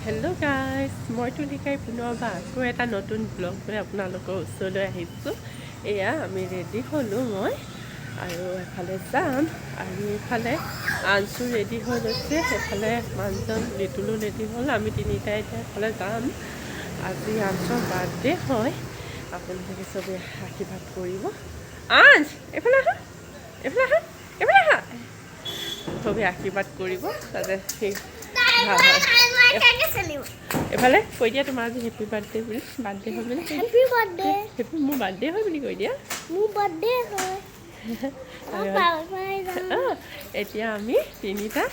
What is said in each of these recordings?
Hello' guys মই তুলিকাই পুনৰ আকৌ এটা নতুন ব্লগ লৈ আপোনালোকৰ ওচৰলৈ আহিছোঁ। এয়া আমি ৰেডি হ'লোঁ মই আৰু এফালে যাম আৰু এইফালে আনছো ৰেডি হৈ লৈছে, সেইফালে মানুহজন লিটুলো ৰেডি হ'ল। আমি তিনিটাই এতিয়া এফালে যাম। আজি আনছৰ বাৰ্থডে হয়, আপোনালোকে চবেই আশীৰ্বাদ কৰিব। আনছ এইফালে আহা, এইফালে আহা, এইফালে আহা, চবেই আশীৰ্বাদ কৰিব যাতে সেই ভাল হয়। এফালে কৈ দিয়া তোমাৰ আজি হেপী বাৰ্থডে বুলি, বাৰ্থডে হয় বুলি হেপী বাৰ্থডে। হেপী মোৰ বাৰ্থডে হয় বুলি কৈ দিয়া। মোৰ বাৰ্থডে হয়। এতিয়া আমি তিনিটা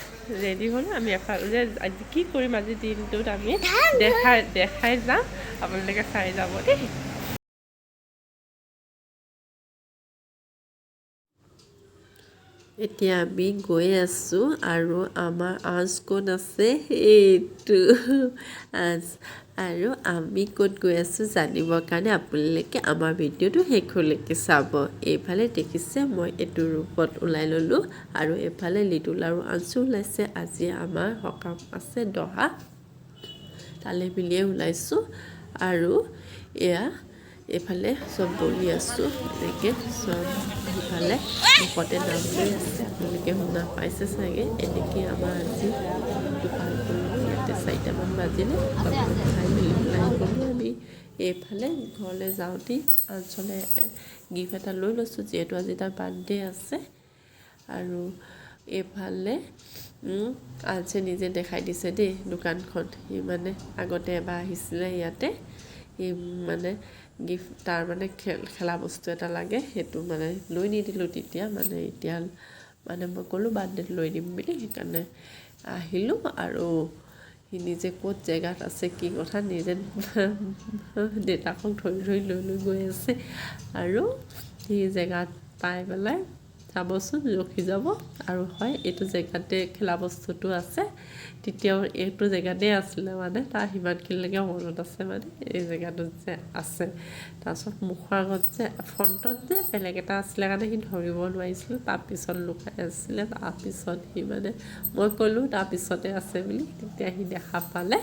ৰেডি হ'লোঁ। আমি এফালে আজি কি কৰিম, আজি দিনটোত আমি দেখাই যাম, আপোনালোকে চাই যাব দেই। এতিয়া আমি গৈ আছোঁ আৰু আমাৰ আজ ক'ত আছে, এইটো আজ। আৰু আমি ক'ত গৈ আছোঁ জানিবৰ কাৰণে আপোনালোকে আমাৰ ভিডিঅ'টো শেষলৈকে চাব। এইফালে দেখিছে মই এইটো ৰূপত ওলাই ল'লোঁ আৰু এইফালে লিটুল আৰু আনছো ওলাইছে। আজি আমাৰ সকাম আছে দহা, তালে বুলিয়ে ওলাইছোঁ। আৰু এয়া এইফালে চব বহি আছোঁ, এনেকৈ চব সিফালে মুখতে নাম লৈ আছে, আপোনালোকে শুনা পাইছে চাগে। এনেকৈ আমাৰ আজি পাৰ কৰিলোঁ। ইয়াতে 4টামান বাজিলে, চব খাই মেলি ওলাই গ'লোঁ আমি। এইফালে ঘৰলৈ যাওঁতেই আনচলে গিফ্ট এটা লৈ লৈছোঁ, যিহেতু আজি তাৰ বাৰ্থডে আছে। আৰু এইফালে আনছে নিজে দেখাই দিছে দেই দোকানখন। সি মানে আগতে এবাৰ আহিছিলে ইয়াতে, সি মানে গিফ্ট তাৰ মানে খেলা বস্তু এটা লাগে, সেইটো মানে লৈ নিদিলোঁ তেতিয়া। মানে এতিয়া মানে মই ক'লোঁ বাৰ্থডেত লৈ দিম বুলি, সেইকাৰণে আহিলোঁ। আৰু সি নিজে ক'ত জেগাত আছে কি কথা নিজে দেউতাকক ধৰি লৈ গৈ আছে। আৰু সি জেগাত পাই পেলাই চাবচোন ৰখি যাব। আৰু হয় এইটো জেগাতে খেলা বস্তুটো আছে, তেতিয়াও এইটো জেগাতে আছিলে মানে তাৰ সিমানখিনিলৈকে মনত আছে। মানে এই জেগাটোত যে আছে, তাৰপিছত মুখৰ আগত যে ফ্ৰণ্টত যে বেলেগ এটা আছিলে কাৰণে সি ধৰিব নোৱাৰিছিলোঁ, তাৰপিছত লুকাই আছিলে। তাৰপিছত সি মানে মই ক'লোঁ তাৰপিছতে আছে বুলি, তেতিয়া সি দেখা পালে।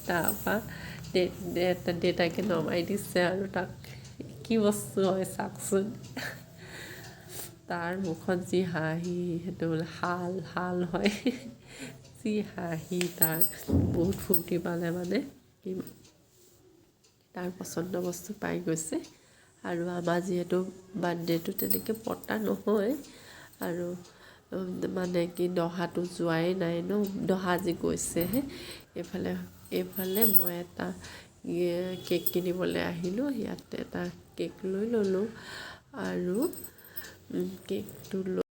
তাৰপৰা দেউতাকে নমাই দিছে আৰু তাক কি বস্তু হয় চাওকচোন। তাৰ মুখত যি হাঁহি, সেইটো বোলে শাল হয়। যি হাঁহি, তাৰ বহুত ফূৰ্তি পালে মানে তাৰ পচন্দ বস্তু পাই গৈছে। আৰু আমাৰ যিহেতু বাৰ্থডেটো তেনেকৈ পতা নহয়, আৰু মানে কি দহাটো যোৱাই নাই ন, দহা আজি গৈছেহে। এইফালে মই এটা কেক কিনিবলৈ আহিলোঁ, ইয়াতে এটা কেক লৈ ল'লোঁ। আৰু কেকটো লৈ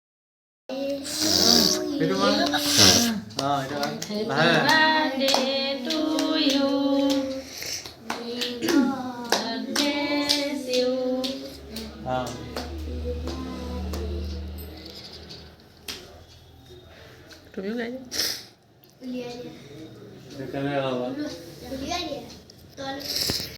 তুমি ওলাই দিয়া।